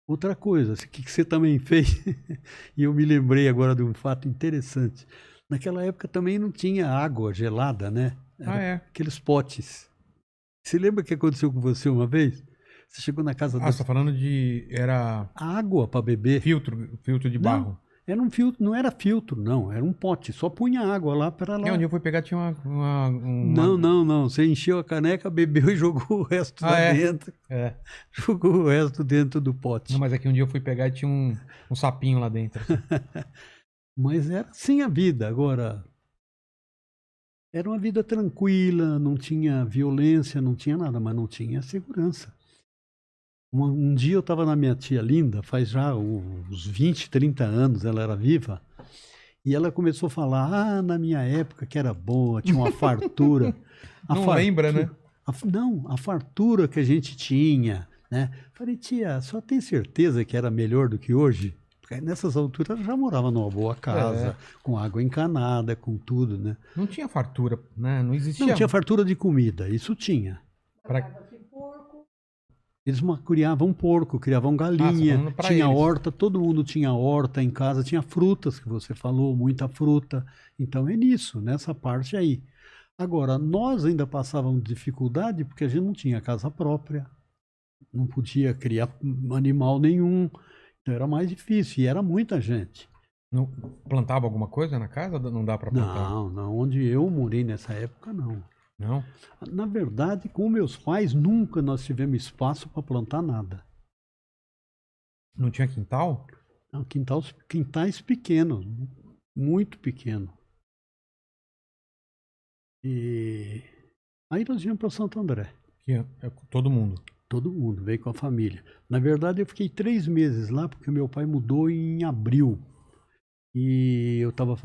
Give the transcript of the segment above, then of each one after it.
Outra coisa, o que você também fez, e eu me lembrei agora de um fato interessante. Naquela época também não tinha água gelada, né? Ah, Era é. aqueles potes. Você lembra o que aconteceu com você uma vez? Você chegou na casa Ah, da você tá falando de... Era água para beber. filtro de Não, barro. era um filtro, não era filtro, não, era um pote. Só punha água lá para É, onde lá. eu fui pegar tinha Não, não, não. Você encheu a caneca, bebeu e jogou o resto Ah, lá é. dentro. É. Jogou o resto dentro do Não, pote. mas aqui um dia eu fui pegar e tinha um sapinho lá dentro, assim. Mas era assim a vida. Agora, era uma vida tranquila, não tinha violência, não tinha nada, mas não tinha segurança. Um dia eu estava na minha tia Linda, faz já uns 20, 30 anos, ela era viva, e ela começou a falar: ah, na minha época que era boa, tinha uma fartura. A Não lembra, fartura. né? Não, a fartura que a gente tinha, né? Falei, tia, só tem certeza que era melhor do que hoje? Porque nessas alturas eu já morava numa boa É. casa, com água encanada, com tudo, né? Não tinha fartura, né? Não Não, existia tinha fartura de comida, isso tinha. pra... Eles criavam porco, criavam Ah, você tá galinha, falando pra tinha eles. horta, todo mundo tinha horta em casa, tinha frutas, que você falou, muita fruta. Então é nisso, nessa parte aí. Agora, nós ainda passávamos dificuldade porque a gente não tinha casa própria, não podia criar animal nenhum, então era mais difícil, e era muita gente. Não plantava alguma coisa na casa? Ou não dá pra plantar? Não, não, onde eu morei nessa época, não. Não? Na verdade, com meus pais, nunca nós tivemos espaço para plantar nada. Não tinha quintal? Não, quintais pequenos, muito pequenos. E aí nós viemos para Santo André. Todo mundo. Todo mundo veio com a família. Na verdade, eu fiquei 3 meses lá porque meu pai mudou em abril. E eu estava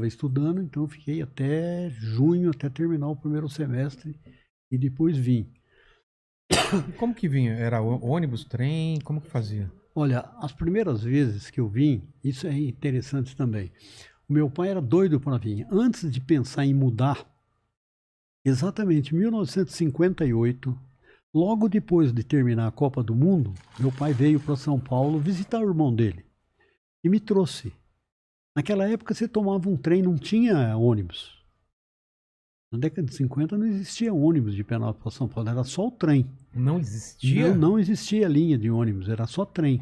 estudando, então eu fiquei até junho, até terminar o primeiro semestre e depois vim. E como que vinha? Era ônibus, trem? Como que fazia? Olha, as primeiras vezes que eu vim, isso é interessante também. O meu pai era doido para vir. Antes de pensar em mudar, exatamente em 1958, logo depois de terminar a Copa do Mundo, meu pai veio para São Paulo visitar o irmão dele e me trouxe. Naquela época você tomava um trem, não tinha ônibus. Na década de 50 não existia ônibus de Penápolis para São Paulo, era só o trem. Não Não, existia? não existia linha de ônibus, era só trem.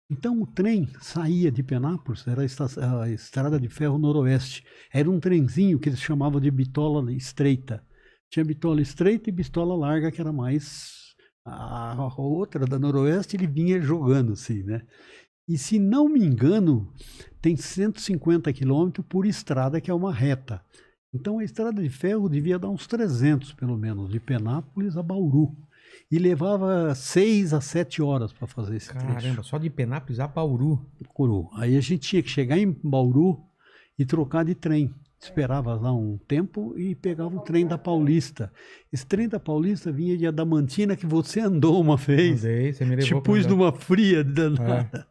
Então o trem saía de Penápolis, era a estrada de ferro noroeste. Era um trenzinho que eles chamavam de bitola estreita. Tinha bitola estreita e bitola larga, que era mais. A outra da noroeste ele vinha jogando assim, né? E se não me engano, tem 150 quilômetros por estrada, que é uma reta. Então a estrada de ferro devia dar uns 300, pelo menos, de Penápolis a Bauru. E levava 6 a 7 horas para fazer esse Caramba, trecho. só de Penápolis a Bauru. Curu. Aí a gente tinha que chegar em Bauru e trocar de trem. Esperava lá um tempo e pegava o trem da Paulista. Esse trem da Paulista vinha de Adamantina, que você andou uma vez. Andei, você me Te levou pra pus andar. numa fria É, danada.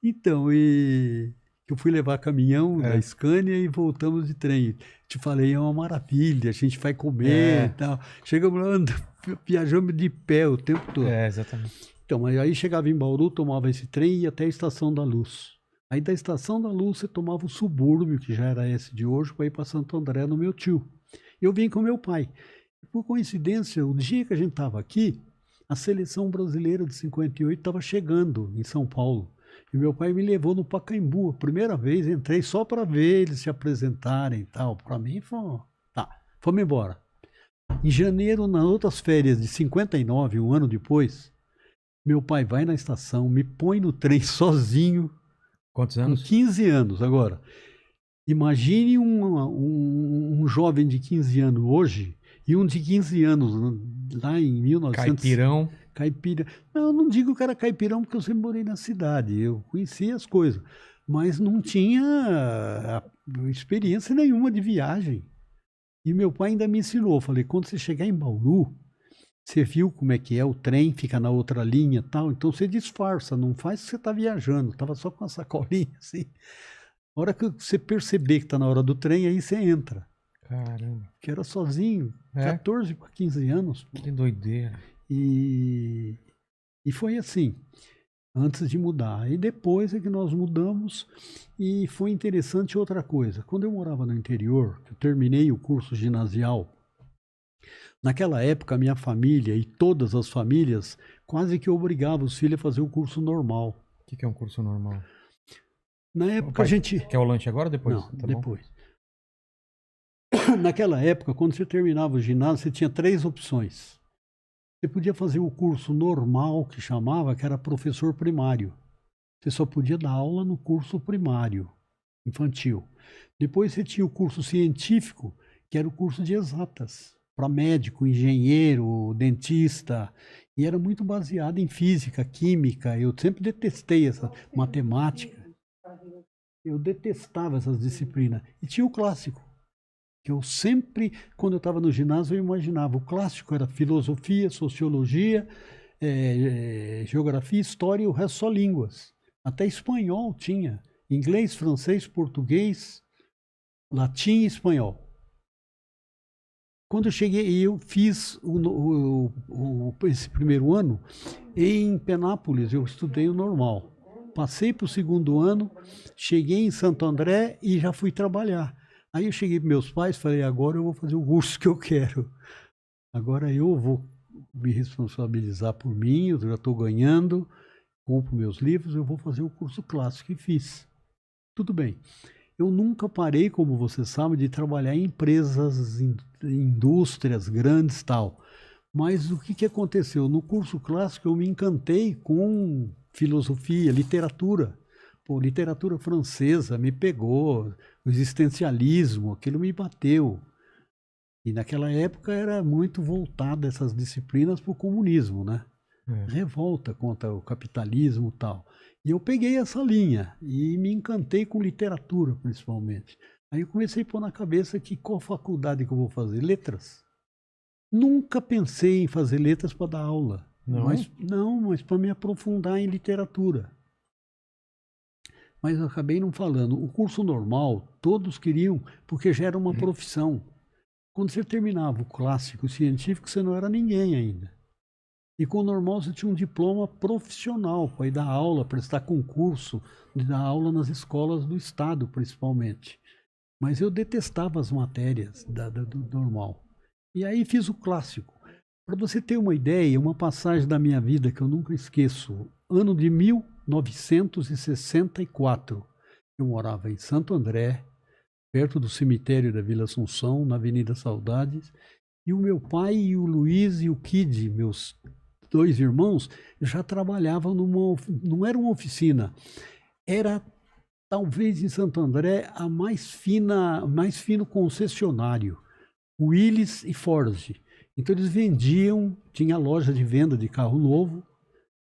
Então, e eu fui levar caminhão da é, Scania e voltamos de trem. Te falei, é uma maravilha, a gente vai comer e é, tal. Chegamos lá, viajamos de pé o tempo todo. exatamente. Então, mas aí chegava em Bauru, tomava esse trem e ia até a Estação da Luz. Aí da Estação da Luz você tomava o subúrbio, que já era esse de hoje, para ir para Santo André no meu tio. Eu vim com meu pai. Por coincidência, o dia que a gente estava aqui, a seleção brasileira de 58 estava chegando em São Paulo. E meu pai me levou no Pacaembu. A primeira vez entrei só para ver eles se apresentarem e tal. Para mim foi. Tá, fomos embora. Em janeiro, nas outras férias de 59, um ano depois, meu pai vai na estação, me põe no trem sozinho, Quantos com anos? 15 anos. Agora, imagine um jovem de 15 anos hoje e um de 15 anos lá em 1900. Caipirão. Caipira. Não, eu não digo que era caipirão porque eu sempre morei na cidade, eu conhecia as coisas, mas não tinha experiência nenhuma de viagem. E meu pai ainda me ensinou, falei, quando você chegar em Bauru, você viu como é que é, o trem fica na outra linha e tal, então você disfarça, não faz que você está viajando, estava só com a sacolinha assim. A hora que você perceber que está na hora do trem, aí você entra. Caramba. Que era sozinho, É, 14 para 15 anos. que doideira. E, e foi assim. antes de mudar. E depois é que nós mudamos e foi interessante outra coisa. Quando eu morava no interior, eu terminei o curso ginasial. Naquela época, a minha família e todas as famílias quase que obrigavam os filhos a fazer o curso normal. O que é um curso normal? Na época a gente... Quer o lanche agora ou depois? Não, Tá depois. Naquela época, quando você terminava o ginásio, você tinha 3 opções. Você podia fazer o curso normal, que chamava, que era professor primário. Você só podia dar aula no curso primário, infantil. Depois você tinha o curso científico, que era o curso de exatas, para médico, engenheiro, dentista, e era muito baseado em física, química. Eu sempre detestei essa matemática. Eu detestava essas disciplinas. E tinha o clássico, que eu sempre, quando eu estava no ginásio, eu imaginava. O clássico era filosofia, sociologia, geografia, história e o resto só línguas. Até espanhol tinha. Inglês, francês, português, latim e espanhol. Quando eu cheguei, eu fiz esse primeiro ano em Penápolis, eu estudei o normal. Passei para o segundo ano, cheguei em Santo André e já fui trabalhar. Aí eu cheguei para meus pais e falei, agora eu vou fazer o curso que eu quero. Agora eu vou me responsabilizar por mim, eu já estou ganhando, compro meus livros, eu vou fazer o curso clássico e fiz. Tudo bem. Eu nunca parei, como você sabe, de trabalhar em empresas, em indústrias grandes e tal. Mas o que aconteceu? No curso clássico eu me encantei com filosofia, literatura. Pô, literatura francesa me pegou, o existencialismo, aquilo me bateu. E naquela época era muito voltada essas disciplinas para o comunismo, né? Revolta contra o capitalismo e tal. E eu peguei essa linha e me encantei com literatura, principalmente. Aí eu comecei a pôr na cabeça que qual faculdade que eu vou fazer? Letras. Nunca pensei em fazer letras para dar aula. Não? Mas para me aprofundar em literatura. Mas eu acabei não falando. O curso normal, todos queriam, porque já era uma profissão. Quando você terminava o clássico científico, você não era ninguém ainda. E com o normal você tinha um diploma profissional para ir dar aula, prestar concurso, de dar aula nas escolas do estado, principalmente. Mas eu detestava as matérias do normal. E aí fiz o clássico. Para você ter uma ideia, uma passagem da minha vida que eu nunca esqueço. Ano de 1964. Eu morava em Santo André, perto do cemitério da Vila Assunção, na Avenida Saudades. E o meu pai e o Luiz e o Kid, meus 2 irmãos, já trabalhavam não era uma oficina, era talvez em Santo André a mais fino concessionário, Willys e Ford. Então eles vendiam, tinha loja de venda de carro novo,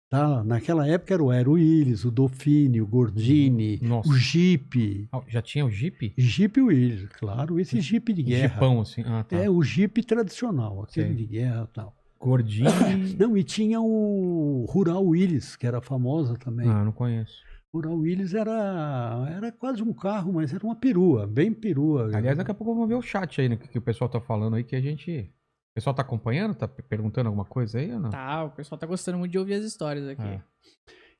tá? Naquela época era o Aero Willys, o Dauphine, o Gordini, o Jeep. Já tinha o Jeep? Jeep Willys, claro, esse Jeep de guerra. Jeepão, assim. Ah, tá. O Jeep tradicional, aquele de guerra e tal. Gordini. Não, e tinha o Rural Willys, que era famosa também. Ah, não conheço. Rural Willys era quase um carro, mas era uma perua, bem perua. Aliás, daqui a pouco vamos ver o chat aí, né, que o pessoal tá falando aí, que a gente... O pessoal tá acompanhando? Tá perguntando alguma coisa aí ou não? Tá, o pessoal tá gostando muito de ouvir as histórias aqui.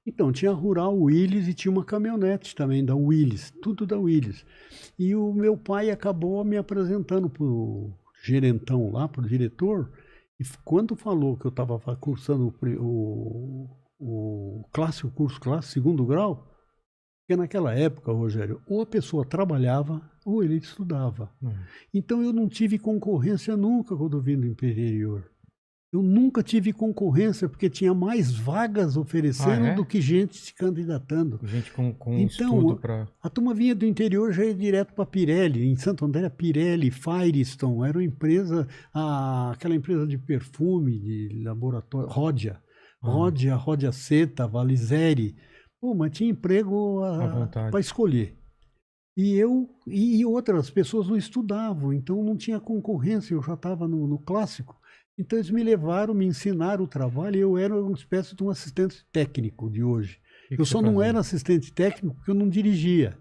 Então, tinha a Rural Willys e tinha uma caminhonete também da Willys, tudo da Willys. E o meu pai acabou me apresentando pro gerentão lá, pro diretor, e quando falou que eu estava cursando o clássico, curso clássico, 2º grau, porque naquela época, Rogério, ou a pessoa trabalhava ou ele estudava. Então eu não tive concorrência nunca quando eu vim do interior. Eu nunca tive concorrência porque tinha mais vagas oferecendo do que gente se candidatando. Gente com então, estudo para... A turma vinha do interior já ia direto para Pirelli. Em Santo André, Pirelli, Firestone, era uma empresa, aquela empresa de perfume, de laboratório, Rodia, Rodia Seta, Valizeri. Pô, mas tinha emprego para escolher. E outras pessoas não estudavam, então não tinha concorrência, eu já estava no clássico. Então eles me levaram, me ensinaram o trabalho e eu era uma espécie de um assistente técnico de hoje. Eu só não era assistente técnico porque eu não dirigia.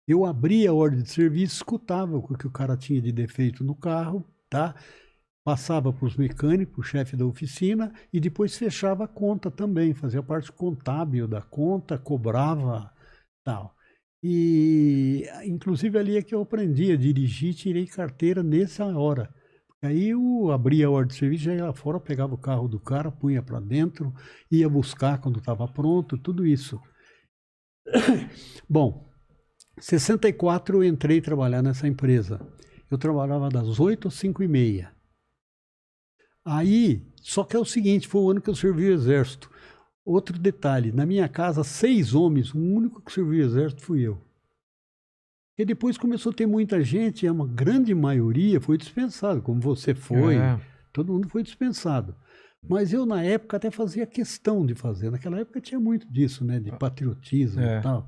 Eu abria a ordem de serviço, escutava o que o cara tinha de defeito no carro, tá? passava para os mecânicos, o chefe da oficina, e depois fechava a conta também, fazia parte contábil da conta, cobrava tal. E inclusive ali é que eu aprendi a dirigir, tirei carteira nessa hora. Aí eu abria a ordem de serviço, já ia lá fora, pegava o carro do cara, punha para dentro, ia buscar quando estava pronto, tudo isso. Bom, em 64 eu entrei trabalhar nessa empresa. Eu trabalhava das 8 às 5h30. Aí, só que é o seguinte, foi o ano que eu servi o exército. Outro detalhe, na minha casa, 6 homens, o único que serviu o exército fui eu. E depois começou a ter muita gente, uma grande maioria foi dispensado, como você foi, todo mundo foi dispensado. Mas eu, na época, até fazia questão de fazer. Naquela época tinha muito disso, né, de patriotismo e tal.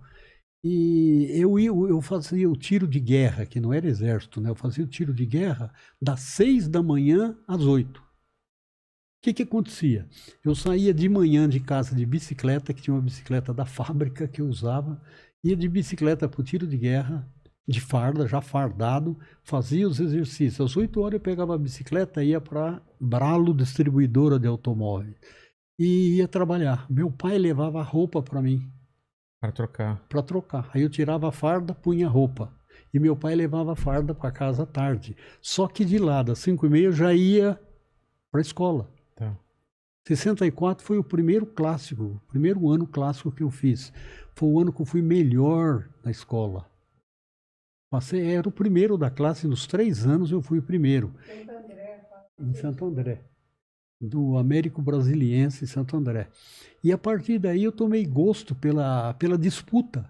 E eu fazia o tiro de guerra, que não era exército, né? Eu fazia o tiro de guerra das 6 da manhã às 8. O que acontecia? Eu saía de manhã de casa de bicicleta, que tinha uma bicicleta da fábrica que eu usava, ia de bicicleta para o tiro de guerra, de farda, já fardado, fazia os exercícios. Às 8 horas eu pegava a bicicleta e ia para Bralo, distribuidora de automóveis, e ia trabalhar. Meu pai levava roupa para mim. Para trocar. Para trocar. Aí eu tirava a farda, punha a roupa. E meu pai levava a farda para casa à tarde. Só que de lá, das 5h30, eu já ia para a escola. Tá. 64 foi o primeiro clássico, o primeiro ano clássico que eu fiz. Foi o ano que eu fui melhor na escola. Era o primeiro da classe, nos 3 anos eu fui o primeiro. Em Santo André. Do Américo Brasiliense em Santo André. E a partir daí eu tomei gosto pela disputa.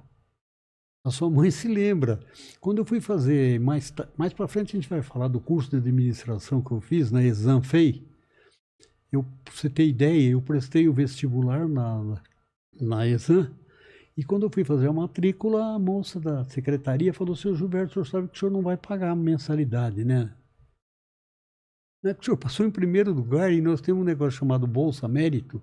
A sua mãe se lembra. Quando eu fui fazer, mais para frente a gente vai falar do curso de administração que eu fiz na Exam-FEI. Pra você ter ideia, eu prestei o vestibular na Exam, e quando eu fui fazer a matrícula, a moça da secretaria falou: seu Gilberto, o senhor sabe que o senhor não vai pagar a mensalidade, né? Não é que o senhor passou em primeiro lugar e nós temos um negócio chamado Bolsa Mérito.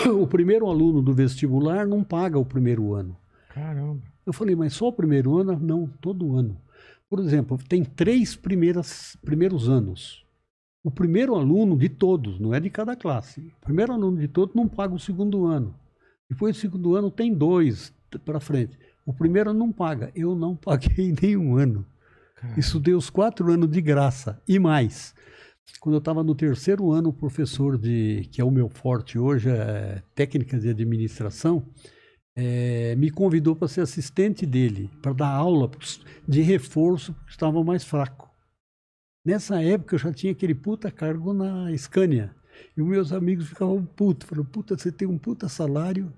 O primeiro aluno do vestibular não paga o primeiro ano. Caramba. Eu falei, mas só o primeiro ano? Não, todo ano. Por exemplo, tem 3 primeiros anos. O primeiro aluno de todos, não é de cada classe. O primeiro aluno de todos não paga o segundo ano. Depois do segundo ano tem 2 para frente. O primeiro não paga. Eu não paguei nenhum ano. Caramba. Isso deu os 4 anos de graça e mais. Quando eu estava no 3º ano, o professor que é o meu forte hoje, técnica de administração, me convidou para ser assistente dele, para dar aula de reforço, porque estava mais fraco. Nessa época eu já tinha aquele puta cargo na Scania. E os meus amigos ficavam putos. Falaram, puta, você tem um puta salário,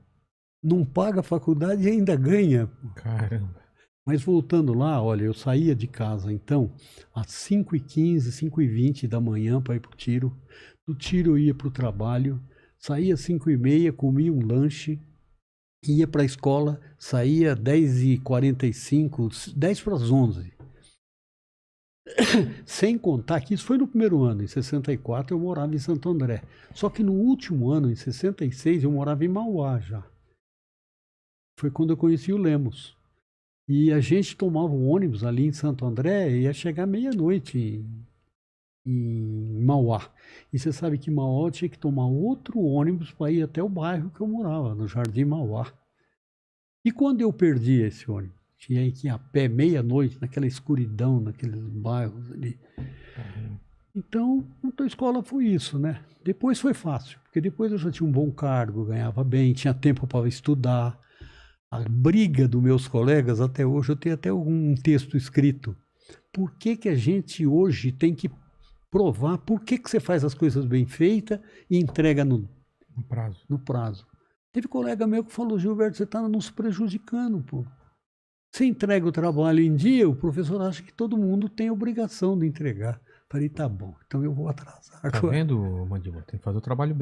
não paga a faculdade e ainda ganha. Caramba. Mas voltando lá, olha, eu saía de casa então às 5h15, 5h20 da manhã para ir pro tiro. Do tiro eu ia pro trabalho, saía às 5h30, comia um lanche, ia para a escola, saía 10h45, 10 para as 11. Sem contar que isso foi no primeiro ano, em 64 eu morava em Santo André. Só que no último ano, em 66, eu morava em Mauá já. Foi quando eu conheci o Lemos. E a gente tomava um ônibus ali em Santo André e ia chegar meia-noite em Mauá. E você sabe que em Mauá eu tinha que tomar outro ônibus para ir até o bairro que eu morava, no Jardim Mauá. E quando eu perdi esse ônibus? Tinha que ir a pé meia-noite, naquela escuridão, naqueles bairros ali. Então, a escola foi isso, né? Depois foi fácil, porque depois eu já tinha um bom cargo, ganhava bem, tinha tempo para estudar. A briga dos meus colegas, até hoje, eu tenho até um texto escrito. Por que a gente hoje tem que provar por que você faz as coisas bem feitas e entrega no prazo? Teve colega meu que falou, Gilberto, você está nos prejudicando, pô. Você entrega o trabalho em dia, o professor acha que todo mundo tem a obrigação de entregar. Falei, tá bom, então eu vou atrasar. Tá vendo, Mandíbula? Tem que fazer o trabalho bem.